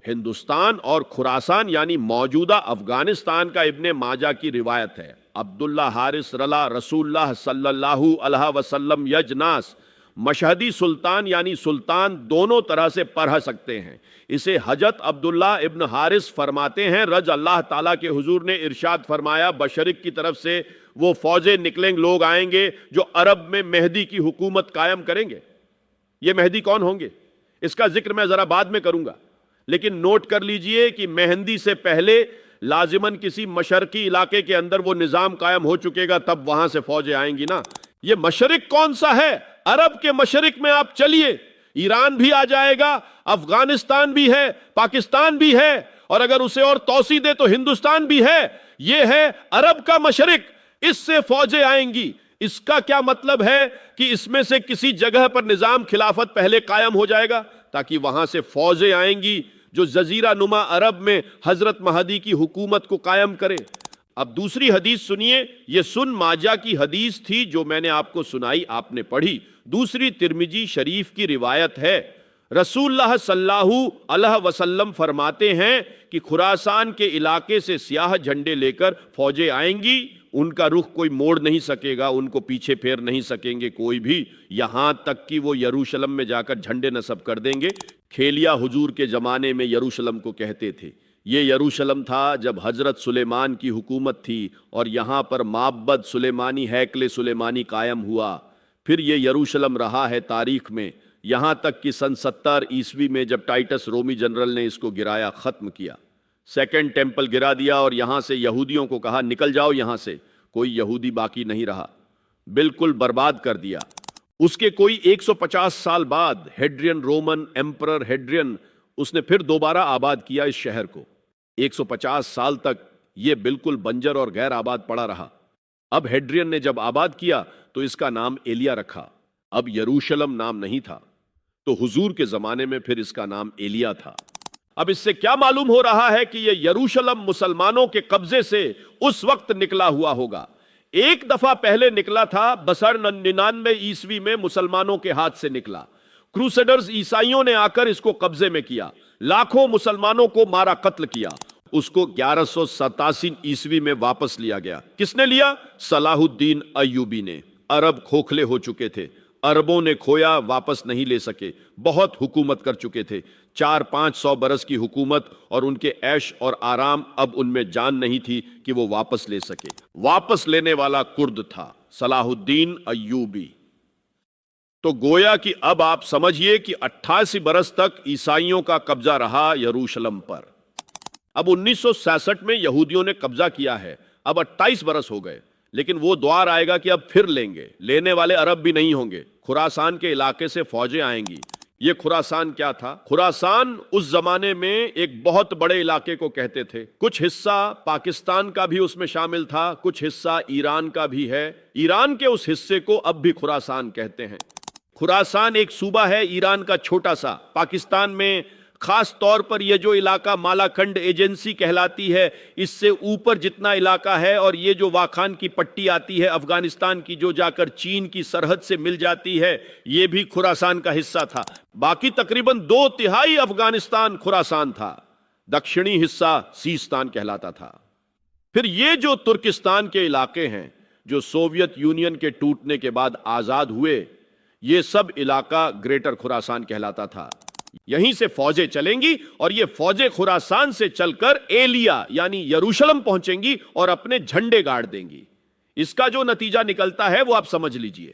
ہندوستان اور خراسان یعنی موجودہ افغانستان کا ابن ماجہ کی روایت ہے۔ عبداللہ حارث رلا رسول اللہ صلی اللہ علیہ وسلم یجناس، مشہدی سلطان یعنی سلطان دونوں طرح سے پڑھ سکتے ہیں۔ اسے حجت عبداللہ ابن حارث فرماتے ہیں، رج اللہ تعالیٰ کے حضور نے ارشاد فرمایا، بشرق کی طرف سے وہ فوجیں نکلیں، لوگ آئیں گے جو عرب میں مہدی کی حکومت قائم کریں گے۔ یہ مہدی کون ہوں گے اس کا ذکر میں ذرا بعد میں کروں گا، لیکن نوٹ کر لیجئے کہ مہدی سے پہلے لازماً کسی مشرقی علاقے کے اندر وہ نظام قائم ہو چکے گا، تب وہاں سے فوجیں آئیں گی نا۔ یہ مشرق کون سا ہے؟ عرب کے مشرق میں آپ چلیے، ایران بھی آ جائے گا، افغانستان بھی ہے، پاکستان بھی ہے، اور اگر اسے اور توسیع دے تو ہندوستان بھی ہے۔ یہ ہے عرب کا مشرق، اس سے فوجیں آئیں گی۔ اس کا کیا مطلب ہے کہ اس میں سے کسی جگہ پر نظام خلافت پہلے قائم ہو جائے گا تاکہ وہاں سے فوجیں آئیں گی جو جزیرہ نما عرب میں حضرت مہدی کی حکومت کو قائم کرے۔ اب دوسری حدیث سنیے، یہ سن ماجہ کی حدیث تھی جو میں نے آپ کو سنائی، آپ نے پڑھی۔ دوسری ترمذی شریف کی روایت ہے، رسول اللہ صلی اللہ علیہ وسلم فرماتے ہیں کہ خراسان کے علاقے سے سیاہ جھنڈے لے کر فوجیں آئیں گی، ان کا رخ کوئی موڑ نہیں سکے گا، ان کو پیچھے پھیر نہیں سکیں گے کوئی بھی، یہاں تک کہ وہ یروشلم میں جا کر جھنڈے نصب کر دیں گے۔ کھیلیا حضور کے زمانے میں یروشلم کو کہتے تھے۔ یہ یروشلم تھا جب حضرت سلیمان کی حکومت تھی اور یہاں پر معبد سلیمانی، ہیکل سلیمانی قائم ہوا۔ پھر یہ یروشلم رہا ہے تاریخ میں، یہاں تک کہ سن 70 عیسوی میں جب ٹائٹس رومی جنرل نے اس کو گرایا، ختم کیا، سیکنڈ ٹیمپل گرا دیا اور یہاں سے یہودیوں کو کہا نکل جاؤ یہاں سے، کوئی یہودی باقی نہیں رہا، بالکل برباد کر دیا۔ اس کے کوئی 150 سال بعد ہیڈرین، رومن ایمپرر ہیڈرین، اس نے پھر دوبارہ آباد کیا اس شہر کو۔ 150 سال تک یہ بالکل بنجر اور غیر آباد پڑا رہا۔ اب ہیڈرین نے جب آباد کیا تو اس کا نام ایلیا رکھا، اب یروشلم نام نہیں تھا، تو حضور کے زمانے میں پھر اس کا نام ایلیا تھا۔ اب اس سے کیا معلوم ہو رہا ہے کہ یہ یروشلم مسلمانوں کے قبضے سے اس وقت نکلا ہوا ہوگا۔ ایک دفعہ پہلے نکلا تھا، بسر 99 عیسوی میں مسلمانوں کے ہاتھ سے نکلا۔ کروسیڈرز عیسائیوں نے آ کر اس کو قبضے میں کیا، لاکھوں مسلمانوں کو مارا، قتل کیا۔ اس کو 1187 عیسوی میں واپس لیا گیا۔ کس نے لیا؟ صلاح الدین ایوبی نے۔ عرب کھوکھلے ہو چکے تھے، عربوں نے کھویا، واپس نہیں لے سکے، بہت حکومت کر چکے تھے، 400-500 برس کی حکومت، اور ان کے عیش اور آرام اب ان میں جان نہیں تھی کہ وہ واپس لے سکے۔ واپس لینے والا کرد تھا صلاح الدین ایوبی۔ تو گویا کہ اب آپ سمجھئے کہ 88 برس تک عیسائیوں کا قبضہ رہا یروشلم پر۔ اب 1966 میں یہودیوں نے قبضہ کیا ہے، اب 28 برس ہو گئے، لیکن وہ دوار آئے گا کہ اب پھر لیں گے۔ لینے والے عرب بھی نہیں ہوں گے، خراسان کے علاقے سے فوجیں آئیں گی۔ یہ خراسان کیا تھا؟ خراسان اس زمانے میں ایک بہت بڑے علاقے کو کہتے تھے۔ کچھ حصہ پاکستان کا بھی اس میں شامل تھا، کچھ حصہ ایران کا بھی ہے۔ ایران کے اس حصے کو اب بھی خراسان کہتے ہیں۔ خراسان ایک صوبہ ہے ایران کا چھوٹا سا۔ پاکستان میں خاص طور پر یہ جو علاقہ مالاکنڈ ایجنسی کہلاتی ہے، اس سے اوپر جتنا علاقہ ہے، اور یہ جو واخان کی پٹی آتی ہے افغانستان کی جو جا کر چین کی سرحد سے مل جاتی ہے، یہ بھی خراسان کا حصہ تھا۔ باقی تقریباً 2/3 افغانستان خراسان تھا، دکشنی حصہ سیستان کہلاتا تھا۔ پھر یہ جو ترکستان کے علاقے ہیں جو سوویت یونین کے ٹوٹنے کے بعد آزاد ہوئے، یہ سب علاقہ گریٹر خراسان کہلاتا تھا۔ یہیں سے فوجیں چلیں گی اور یہ فوجیں خراسان سے چل کر ایلیا یعنی یروشلم پہنچیں گی اور اپنے جھنڈے گاڑ دیں گی۔ اس کا جو نتیجہ نکلتا ہے وہ آپ سمجھ لیجئے۔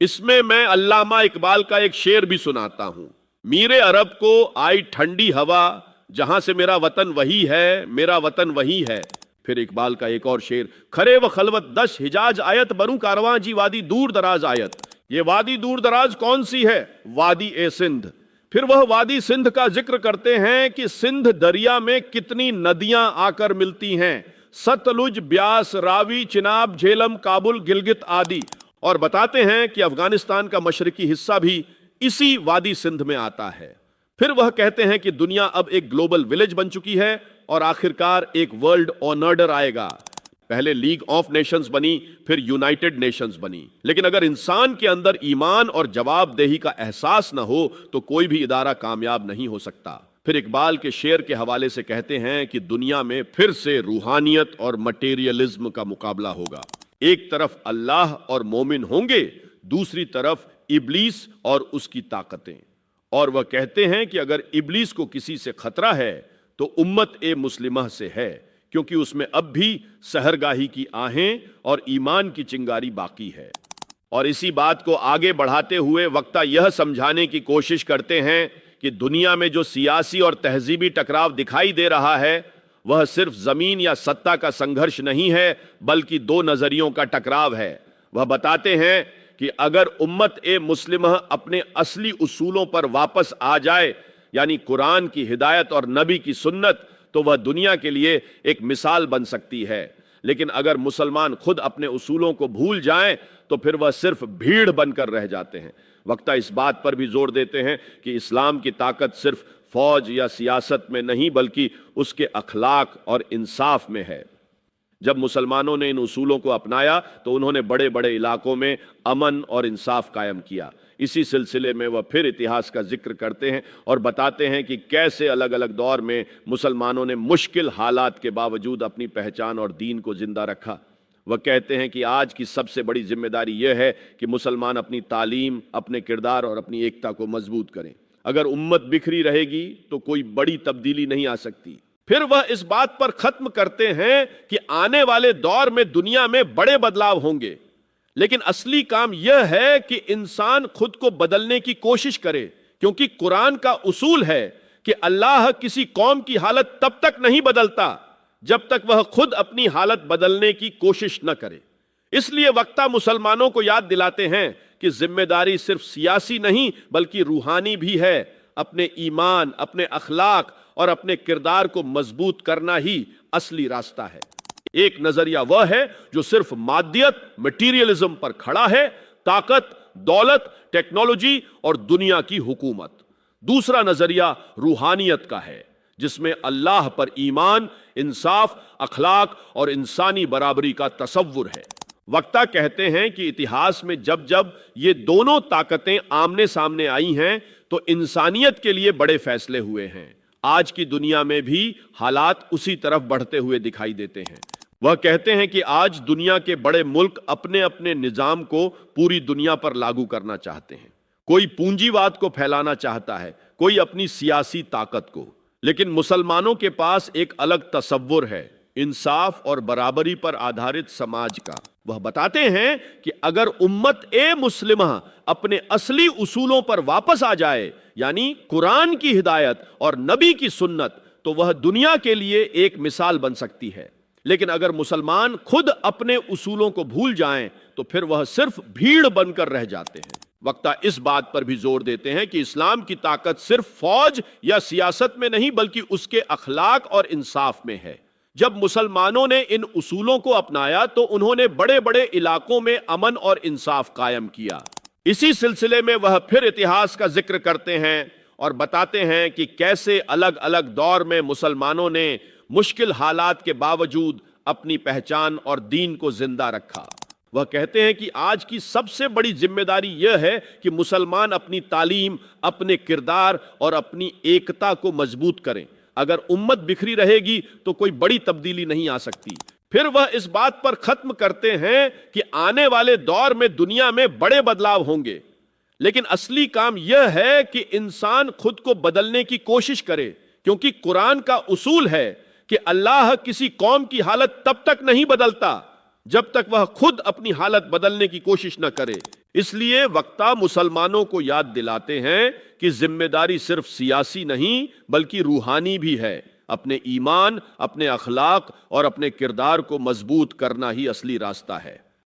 اس میں علامہ اقبال کا ایک شعر بھی سناتا ہوں۔ میرے عرب کو آئی ٹھنڈی ہوا، جہاں سے میرا وطن وہی ہے، میرا وطن وہی ہے۔ پھر اقبال کا ایک اور شعر، کھرے و خلوت دش حجاج آیت بروں کارواں جی وادی دور دراز آیت۔ یہ وادی دور دراز کون سی ہے؟ وادی اے سندھ۔ پھر وہ وادی سندھ کا ذکر کرتے ہیں کہ سندھ دریا میں کتنی ندیاں آ کر ملتی ہیں، ستلج، بیاس، راوی، چناب، جھیلم، کابل، گلگت آدی، اور بتاتے ہیں کہ افغانستان کا مشرقی حصہ بھی اسی وادی سندھ میں آتا ہے۔ پھر وہ کہتے ہیں کہ دنیا اب ایک گلوبل ولیج بن چکی ہے اور آخرکار ایک ورلڈ آنرڈر آئے گا۔ پہلے لیگ آف نیشنز بنی، پھر یونائٹڈ نیشنز بنی، لیکن اگر انسان کے اندر ایمان اور جواب دہی کا احساس نہ ہو تو کوئی بھی ادارہ کامیاب نہیں ہو سکتا۔ پھر اقبال کے شعر کے حوالے سے کہتے ہیں کہ دنیا میں پھر سے روحانیت اور مٹیریلزم کا مقابلہ ہوگا. ایک طرف اللہ اور مومن ہوں گے، دوسری طرف ابلیس اور اس کی طاقتیں. اور وہ کہتے ہیں کہ اگر ابلیس کو کسی سے خطرہ ہے تو امت مسلمہ سے ہے، کیونکہ اس میں اب بھی سحرگاہی کی آہیں اور ایمان کی چنگاری باقی ہے. اور اسی بات کو آگے بڑھاتے ہوئے وقتہ یہ سمجھانے کی کوشش کرتے ہیں کہ دنیا میں جو سیاسی اور تہذیبی ٹکراؤ دکھائی دے رہا ہے وہ صرف زمین یا سطح کا سنگھرش نہیں ہے، بلکہ دو نظریوں کا ٹکراؤ ہے. وہ بتاتے ہیں کہ اگر امت مسلمہ اپنے اصلی اصولوں پر واپس آ جائے، یعنی قرآن کی ہدایت اور نبی کی سنت، تو وہ دنیا کے لیے ایک مثال بن سکتی ہے. لیکن اگر مسلمان خود اپنے اصولوں کو بھول جائیں تو پھر وہ صرف بھیڑ بن کر رہ جاتے ہیں. وقتہ اس بات پر بھی زور دیتے ہیں کہ اسلام کی طاقت صرف فوج یا سیاست میں نہیں بلکہ اس کے اخلاق اور انصاف میں ہے. جب مسلمانوں نے ان اصولوں کو اپنایا تو انہوں نے بڑے بڑے علاقوں میں امن اور انصاف قائم کیا. اسی سلسلے میں وہ پھر اتہاس کا ذکر کرتے ہیں اور بتاتے ہیں کہ کیسے الگ الگ دور میں مسلمانوں نے مشکل حالات کے باوجود اپنی پہچان اور دین کو زندہ رکھا. وہ کہتے ہیں کہ آج کی سب سے بڑی ذمہ داری یہ ہے کہ مسلمان اپنی تعلیم، اپنے کردار اور اپنی ایکتا کو مضبوط کریں. اگر امت بکھری رہے گی تو کوئی بڑی تبدیلی نہیں آ سکتی. پھر وہ اس بات پر ختم کرتے ہیں کہ آنے والے دور میں دنیا میں بڑے بدلاؤ ہوں گے، لیکن اصلی کام یہ ہے کہ انسان خود کو بدلنے کی کوشش کرے، کیونکہ قرآن کا اصول ہے کہ اللہ کسی قوم کی حالت تب تک نہیں بدلتا جب تک وہ خود اپنی حالت بدلنے کی کوشش نہ کرے. اس لیے وقتہ مسلمانوں کو یاد دلاتے ہیں کہ ذمہ داری صرف سیاسی نہیں بلکہ روحانی بھی ہے. اپنے ایمان، اپنے اخلاق اور اپنے کردار کو مضبوط کرنا ہی اصلی راستہ ہے. ایک نظریہ وہ ہے جو صرف مادیت، مٹیریلزم پر کھڑا ہے، طاقت، دولت، ٹیکنالوجی اور دنیا کی حکومت. دوسرا نظریہ روحانیت کا ہے جس میں اللہ پر ایمان، انصاف، اخلاق اور انسانی برابری کا تصور ہے. وقتہ کہتے ہیں کہ اتہاس میں جب جب یہ دونوں طاقتیں آمنے سامنے آئی ہیں تو انسانیت کے لیے بڑے فیصلے ہوئے ہیں. آج کی دنیا میں بھی حالات اسی طرف بڑھتے ہوئے دکھائی دیتے ہیں. وہ کہتے ہیں کہ آج دنیا کے بڑے ملک اپنے اپنے نظام کو پوری دنیا پر لاگو کرنا چاہتے ہیں. کوئی پونجی واد کو پھیلانا چاہتا ہے، کوئی اپنی سیاسی طاقت کو. لیکن مسلمانوں کے پاس ایک الگ تصور ہے، انصاف اور برابری پر آدھارت سماج کا. وہ بتاتے ہیں کہ اگر امت مسلمہ اپنے اصلی اصولوں پر واپس آ جائے، یعنی قرآن کی ہدایت اور نبی کی سنت، تو وہ دنیا کے لیے ایک مثال بن سکتی ہے. لیکن اگر مسلمان خود اپنے اصولوں کو بھول جائیں تو پھر وہ صرف بھیڑ بن کر رہ جاتے ہیں. وقتہ اس بات پر بھی زور دیتے ہیں کہ اسلام کی طاقت صرف فوج یا سیاست میں نہیں بلکہ اس کے اخلاق اور انصاف میں ہے. جب مسلمانوں نے ان اصولوں کو اپنایا تو انہوں نے بڑے بڑے علاقوں میں امن اور انصاف قائم کیا. اسی سلسلے میں وہ پھر اتہاس کا ذکر کرتے ہیں اور بتاتے ہیں کہ کیسے الگ الگ دور میں مسلمانوں نے مشکل حالات کے باوجود اپنی پہچان اور دین کو زندہ رکھا. وہ کہتے ہیں کہ آج کی سب سے بڑی ذمہ داری یہ ہے کہ مسلمان اپنی تعلیم، اپنے کردار اور اپنی ایکتا کو مضبوط کریں. اگر امت بکھری رہے گی تو کوئی بڑی تبدیلی نہیں آ سکتی. پھر وہ اس بات پر ختم کرتے ہیں کہ آنے والے دور میں دنیا میں بڑے بدلاؤ ہوں گے، لیکن اصلی کام یہ ہے کہ انسان خود کو بدلنے کی کوشش کرے، کیونکہ قرآن کا اصول ہے کہ اللہ کسی قوم کی حالت تب تک نہیں بدلتا جب تک وہ خود اپنی حالت بدلنے کی کوشش نہ کرے. اس لیے وقتہ مسلمانوں کو یاد دلاتے ہیں کہ ذمہ داری صرف سیاسی نہیں بلکہ روحانی بھی ہے. اپنے ایمان، اپنے اخلاق اور اپنے کردار کو مضبوط کرنا ہی اصلی راستہ ہے.